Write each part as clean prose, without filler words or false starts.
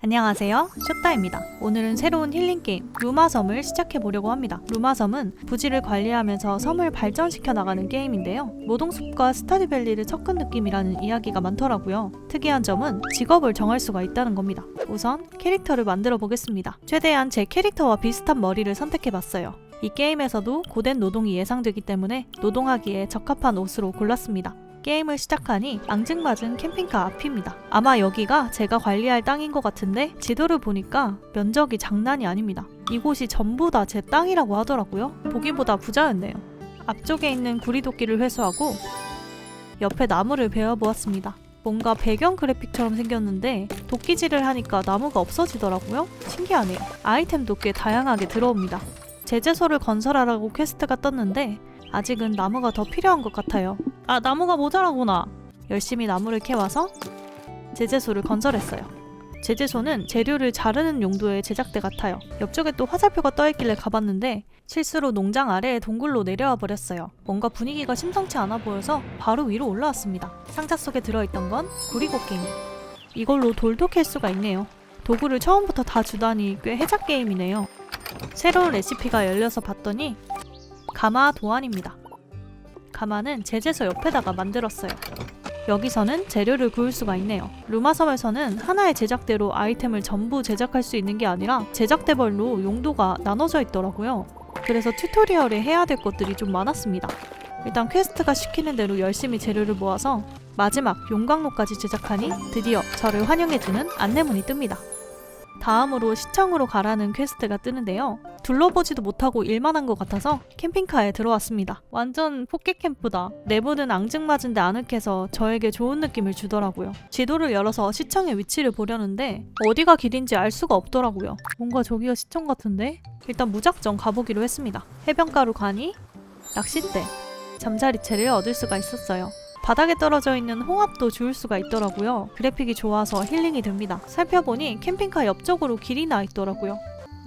안녕하세요, 쇼따입니다. 오늘은 새로운 힐링 게임 루마섬을 시작해보려고 합니다. 루마섬은 부지를 관리하면서 섬을 발전시켜 나가는 게임인데요. 모동숲과 스타듀밸리를 섞은 느낌이라는 이야기가 많더라고요. 특이한 점은 직업을 정할 수가 있다는 겁니다. 우선 캐릭터를 만들어 보겠습니다. 최대한 제 캐릭터와 비슷한 머리를 선택해봤어요. 이 게임에서도 고된 노동이 예상되기 때문에 노동하기에 적합한 옷으로 골랐습니다. 게임을 시작하니 앙증맞은 캠핑카 앞입니다. 아마 여기가 제가 관리할 땅인 것 같은데 지도를 보니까 면적이 장난이 아닙니다. 이곳이 전부 다 제 땅이라고 하더라고요. 보기보다 부자였네요. 앞쪽에 있는 구리도끼를 회수하고 옆에 나무를 베어보았습니다. 뭔가 배경 그래픽처럼 생겼는데 도끼질을 하니까 나무가 없어지더라고요. 신기하네요. 아이템도 꽤 다양하게 들어옵니다. 제재소를 건설하라고 퀘스트가 떴는데 아직은 나무가 더 필요한 것 같아요. 아, 나무가 모자라구나. 열심히 나무를 캐와서 제재소를 건설했어요. 제재소는 재료를 자르는 용도의 제작대 같아요. 옆쪽에 또 화살표가 떠있길래 가봤는데 실수로 농장 아래에 동굴로 내려와 버렸어요. 뭔가 분위기가 심상치 않아 보여서 바로 위로 올라왔습니다. 상자 속에 들어있던 건 구리곡괭이. 이걸로 돌도 캘 수가 있네요. 도구를 처음부터 다 주다니 꽤 해작 게임이네요. 새로운 레시피가 열려서 봤더니 가마 도안입니다. 가마는 제재소 옆에다가 만들었어요. 여기서는 재료를 구울 수가 있네요. 루마섬에서는 하나의 제작대로 아이템을 전부 제작할 수 있는 게 아니라 제작대별로 용도가 나눠져 있더라고요. 그래서 튜토리얼에 해야 될 것들이 좀 많았습니다. 일단 퀘스트가 시키는 대로 열심히 재료를 모아서 마지막 용광로까지 제작하니 드디어 저를 환영해주는 안내문이 뜹니다. 다음으로 시청으로 가라는 퀘스트가 뜨는데요. 둘러보지도 못하고 일만 한 것 같아서 캠핑카에 들어왔습니다. 완전 포켓 캠프다. 내부는 앙증맞은데 아늑해서 저에게 좋은 느낌을 주더라고요. 지도를 열어서 시청의 위치를 보려는데 어디가 길인지 알 수가 없더라고요. 뭔가 저기가 시청 같은데? 일단 무작정 가보기로 했습니다. 해변가로 가니 낚싯대, 잠자리채를 얻을 수가 있었어요. 바닥에 떨어져 있는 홍합도 주울 수가 있더라고요. 그래픽이 좋아서 힐링이 됩니다. 살펴보니 캠핑카 옆쪽으로 길이 나 있더라고요.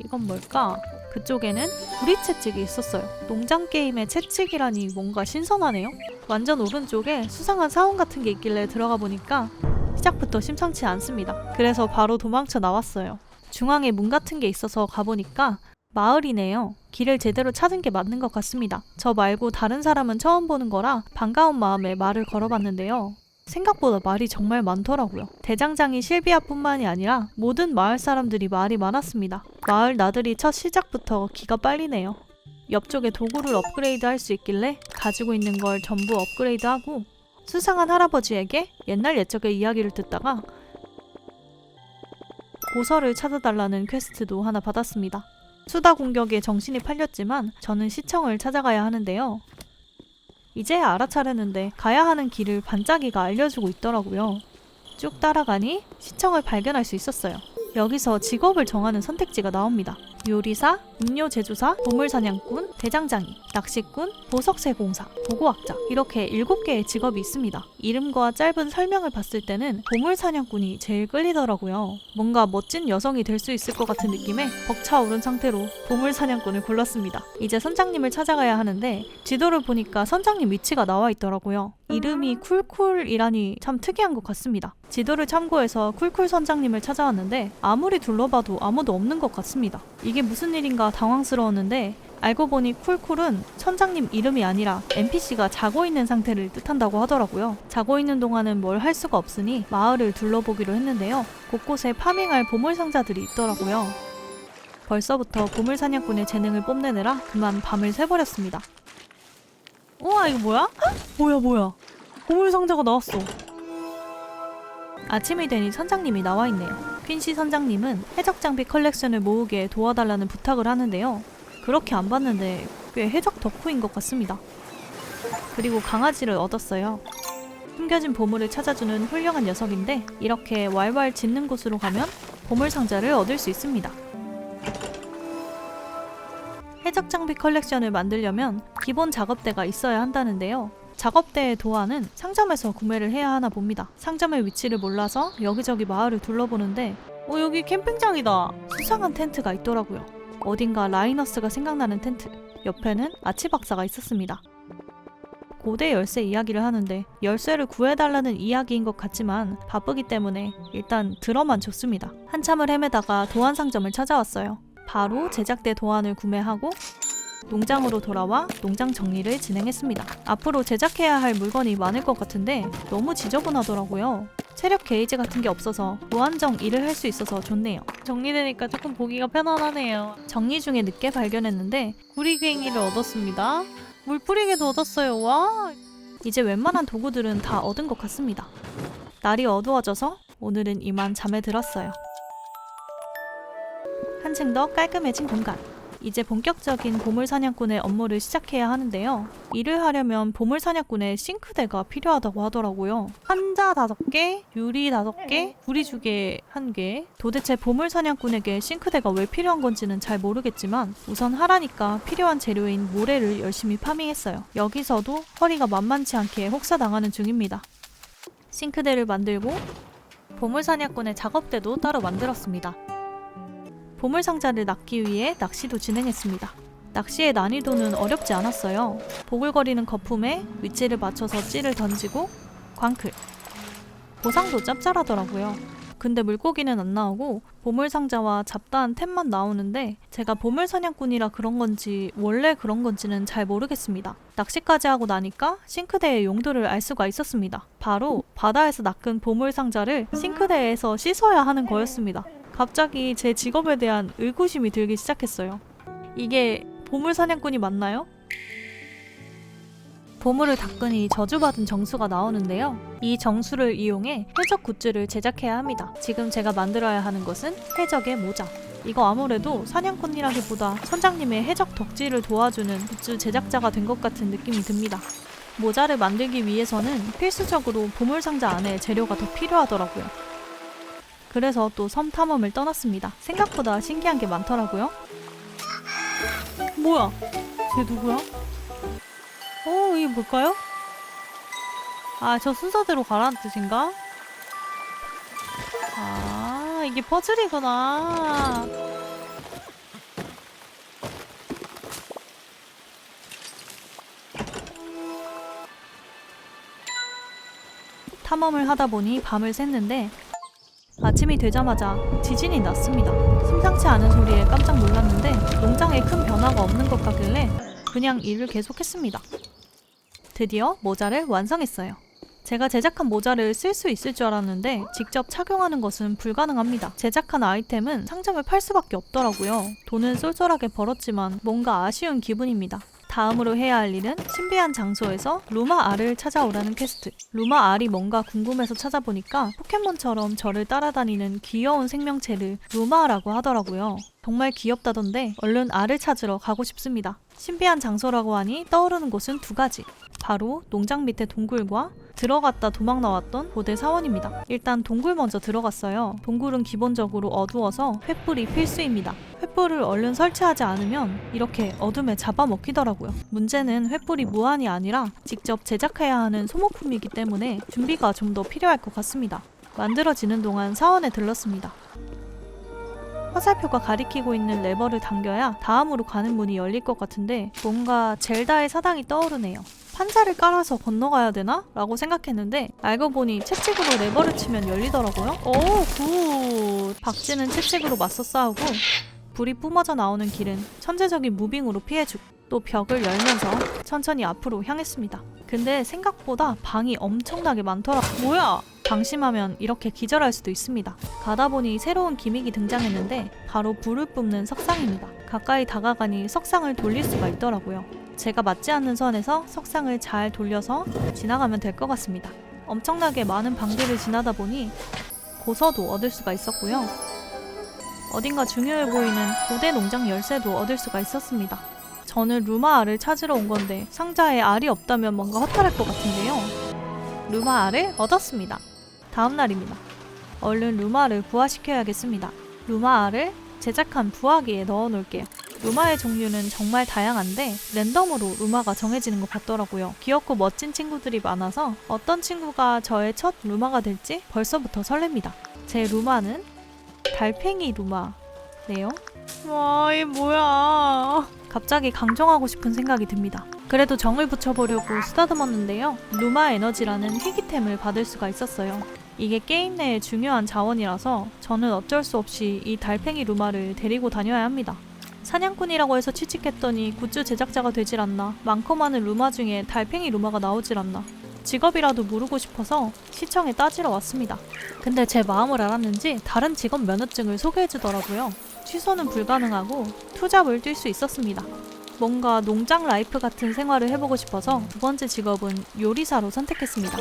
이건 뭘까? 그쪽에는 구리채찍이 있었어요. 농장 게임의 채찍이라니 뭔가 신선하네요. 완전 오른쪽에 수상한 사원 같은 게 있길래 들어가 보니까 시작부터 심상치 않습니다. 그래서 바로 도망쳐 나왔어요. 중앙에 문 같은 게 있어서 가보니까 마을이네요. 길을 제대로 찾은 게 맞는 것 같습니다. 저 말고 다른 사람은 처음 보는 거라 반가운 마음에 말을 걸어봤는데요. 생각보다 말이 정말 많더라고요. 대장장이 실비아뿐만이 아니라 모든 마을 사람들이 말이 많았습니다. 마을 나들이 첫 시작부터 기가 빨리네요. 옆쪽에 도구를 업그레이드 할 수 있길래 가지고 있는 걸 전부 업그레이드하고 수상한 할아버지에게 옛날 옛적의 이야기를 듣다가 고서를 찾아달라는 퀘스트도 하나 받았습니다. 수다 공격에 정신이 팔렸지만 저는 시청을 찾아가야 하는데요. 이제야 알아차렸는데 가야 하는 길을 반짝이가 알려주고 있더라고요. 쭉 따라가니 시청을 발견할 수 있었어요. 여기서 직업을 정하는 선택지가 나옵니다. 요리사, 음료 제조사, 보물사냥꾼, 대장장이, 낚시꾼, 보석세공사, 보고학자 이렇게 7개의 직업이 있습니다. 이름과 짧은 설명을 봤을 때는 보물사냥꾼이 제일 끌리더라고요. 뭔가 멋진 여성이 될 수 있을 것 같은 느낌에 벅차오른 상태로 보물사냥꾼을 골랐습니다. 이제 선장님을 찾아가야 하는데 지도를 보니까 선장님 위치가 나와 있더라고요. 이름이 쿨쿨이라니 참 특이한 것 같습니다. 지도를 참고해서 쿨쿨 선장님을 찾아왔는데 아무리 둘러봐도 아무도 없는 것 같습니다. 이게 무슨 일인가 당황스러웠는데 알고 보니 쿨쿨은 선장님 이름이 아니라 NPC가 자고 있는 상태를 뜻한다고 하더라고요. 자고 있는 동안은 뭘 할 수가 없으니 마을을 둘러보기로 했는데요. 곳곳에 파밍할 보물상자들이 있더라고요. 벌써부터 보물사냥꾼의 재능을 뽐내느라 그만 밤을 새버렸습니다. 우와, 이거 뭐야? 헉? 뭐야 보물상자가 나왔어. 아침이 되니 선장님이 나와있네요. 퀸시 선장님은 해적장비 컬렉션을 모으게 도와달라는 부탁을 하는데요. 그렇게 안 봤는데 꽤 해적 덕후인 것 같습니다. 그리고 강아지를 얻었어요. 숨겨진 보물을 찾아주는 훌륭한 녀석인데 이렇게 왈왈 짖는 곳으로 가면 보물상자를 얻을 수 있습니다. 해적장비 컬렉션을 만들려면 기본 작업대가 있어야 한다는데요. 작업대의 도안은 상점에서 구매를 해야 하나 봅니다. 상점의 위치를 몰라서 여기저기 마을을 둘러보는데 여기 캠핑장이다. 수상한 텐트가 있더라고요. 어딘가 라이너스가 생각나는 텐트. 옆에는 아치박사가 있었습니다. 고대 열쇠 이야기를 하는데 열쇠를 구해달라는 이야기인 것 같지만 바쁘기 때문에 일단 들어만 줬습니다. 한참을 헤매다가 도안 상점을 찾아왔어요. 바로 제작대 도안을 구매하고 농장으로 돌아와 농장 정리를 진행했습니다. 앞으로 제작해야 할 물건이 많을 것 같은데 너무 지저분하더라고요. 체력 게이지 같은 게 없어서 무한정 일을 할 수 있어서 좋네요. 정리되니까 조금 보기가 편안하네요. 정리 중에 늦게 발견했는데 구리괭이를 얻었습니다. 물뿌리개도 얻었어요. 와! 이제 웬만한 도구들은 다 얻은 것 같습니다. 날이 어두워져서 오늘은 이만 잠에 들었어요. 한층 더 깔끔해진 공간. 이제 본격적인 보물사냥꾼의 업무를 시작해야 하는데요. 일을 하려면 보물사냥꾼의 싱크대가 필요하다고 하더라고요. 한자 5개, 유리 5개, 구리주개 1개. 도대체 보물사냥꾼에게 싱크대가 왜 필요한 건지는 잘 모르겠지만 우선 하라니까 필요한 재료인 모래를 열심히 파밍했어요. 여기서도 허리가 만만치 않게 혹사당하는 중입니다. 싱크대를 만들고 보물사냥꾼의 작업대도 따로 만들었습니다. 보물상자를 낚기 위해 낚시도 진행했습니다. 낚시의 난이도는 어렵지 않았어요. 보글거리는 거품에 위치를 맞춰서 찌를 던지고 광클. 보상도 짭짤하더라고요. 근데 물고기는 안 나오고 보물상자와 잡다한 템만 나오는데 제가 보물사냥꾼이라 그런 건지 원래 그런 건지는 잘 모르겠습니다. 낚시까지 하고 나니까 싱크대의 용도를 알 수가 있었습니다. 바로 바다에서 낚은 보물상자를 싱크대에서 씻어야 하는 거였습니다. 갑자기 제 직업에 대한 의구심이 들기 시작했어요. 이게 보물사냥꾼이 맞나요? 보물을 닦으니 저주받은 정수가 나오는데요. 이 정수를 이용해 해적 굿즈를 제작해야 합니다. 지금 제가 만들어야 하는 것은 해적의 모자. 이거 아무래도 사냥꾼이라기보다 선장님의 해적 덕질을 도와주는 굿즈 제작자가 된 것 같은 느낌이 듭니다. 모자를 만들기 위해서는 필수적으로 보물상자 안에 재료가 더 필요하더라고요. 그래서 또 섬 탐험을 떠났습니다. 생각보다 신기한 게 많더라고요. 뭐야? 쟤 누구야? 이게 뭘까요? 아, 저 순서대로 가라는 뜻인가? 아, 이게 퍼즐이구나. 탐험을 하다 보니 밤을 샜는데 아침이 되자마자 지진이 났습니다. 심상치 않은 소리에 깜짝 놀랐는데 농장에 큰 변화가 없는 것 같길래 그냥 일을 계속했습니다. 드디어 모자를 완성했어요. 제가 제작한 모자를 쓸 수 있을 줄 알았는데 직접 착용하는 것은 불가능합니다. 제작한 아이템은 상점에 팔 수밖에 없더라고요. 돈은 쏠쏠하게 벌었지만 뭔가 아쉬운 기분입니다. 다음으로 해야 할 일은 신비한 장소에서 루마 알을 찾아오라는 퀘스트. 루마 알이 뭔가 궁금해서 찾아보니까 포켓몬처럼 저를 따라다니는 귀여운 생명체를 루마라고 하더라고요. 정말 귀엽다던데 얼른 알을 찾으러 가고 싶습니다. 신비한 장소라고 하니 떠오르는 곳은 2가지. 바로 농장 밑의 동굴과 들어갔다 도망 나왔던 고대 사원입니다. 일단 동굴 먼저 들어갔어요. 동굴은 기본적으로 어두워서 횃불이 필수입니다. 횃불을 얼른 설치하지 않으면 이렇게 어둠에 잡아먹히더라고요. 문제는 횃불이 무한이 아니라 직접 제작해야 하는 소모품이기 때문에 준비가 좀 더 필요할 것 같습니다. 만들어지는 동안 사원에 들렀습니다. 화살표가 가리키고 있는 레버를 당겨야 다음으로 가는 문이 열릴 것 같은데 뭔가 젤다의 사당이 떠오르네요. 판자를 깔아서 건너가야 되나? 라고 생각했는데 알고 보니 채찍으로 레버를 치면 열리더라고요. 오, 굿! 박쥐는 채찍으로 맞서 싸우고 불이 뿜어져 나오는 길은 천재적인 무빙으로 피해주고 또 벽을 열면서 천천히 앞으로 향했습니다. 근데 생각보다 방이 엄청나게 많더라. 뭐야? 방심하면 이렇게 기절할 수도 있습니다. 가다 보니 새로운 기믹이 등장했는데 바로 불을 뿜는 석상입니다. 가까이 다가가니 석상을 돌릴 수가 있더라고요. 제가 맞지 않는 선에서 석상을 잘 돌려서 지나가면 될 것 같습니다. 엄청나게 많은 방들을 지나다 보니 고서도 얻을 수가 있었고요. 어딘가 중요해 보이는 고대 농장 열쇠도 얻을 수가 있었습니다. 저는 루마 알을 찾으러 온 건데 상자에 알이 없다면 뭔가 허탈할 것 같은데요. 루마 알을 얻었습니다. 다음 날입니다. 얼른 루마 알을 부화시켜야겠습니다. 루마 알을 제작한 부화기에 넣어 놓을게요. 루마의 종류는 정말 다양한데 랜덤으로 루마가 정해지는 것 같더라고요. 귀엽고 멋진 친구들이 많아서 어떤 친구가 저의 첫 루마가 될지 벌써부터 설렙니다. 제 루마는 달팽이 루마네요. 와, 이게 뭐야. 갑자기 강정하고 싶은 생각이 듭니다. 그래도 정을 붙여보려고 쓰다듬었는데요. 루마 에너지라는 희귀템을 받을 수가 있었어요. 이게 게임 내의 중요한 자원이라서 저는 어쩔 수 없이 이 달팽이 루마를 데리고 다녀야 합니다. 사냥꾼이라고 해서 취직했더니 굿즈 제작자가 되질 않나, 많고 많은 루마 중에 달팽이 루마가 나오질 않나, 직업이라도 모르고 싶어서 시청에 따지러 왔습니다. 근데 제 마음을 알았는지 다른 직업 면허증을 소개해주더라고요. 취소는 불가능하고 투잡을 뛸 수 있었습니다. 뭔가 농장 라이프 같은 생활을 해보고 싶어서 두 번째 직업은 요리사로 선택했습니다.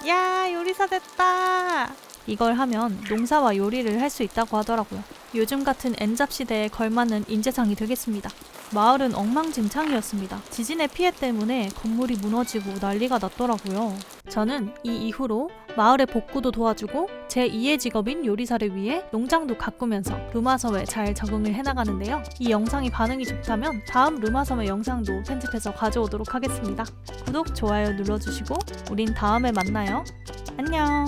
야, 요리사 됐다! 이걸 하면 농사와 요리를 할 수 있다고 하더라고요. 요즘 같은 N잡 시대에 걸맞는 인재상이 되겠습니다. 마을은 엉망진창이었습니다. 지진의 피해 때문에 건물이 무너지고 난리가 났더라고요. 저는 이 이후로 마을의 복구도 도와주고 제 2의 직업인 요리사를 위해 농장도 가꾸면서 루마섬에 잘 적응을 해나가는데요. 이 영상이 반응이 좋다면 다음 루마섬의 영상도 편집해서 가져오도록 하겠습니다. 구독, 좋아요 눌러주시고 우린 다음에 만나요. 안녕.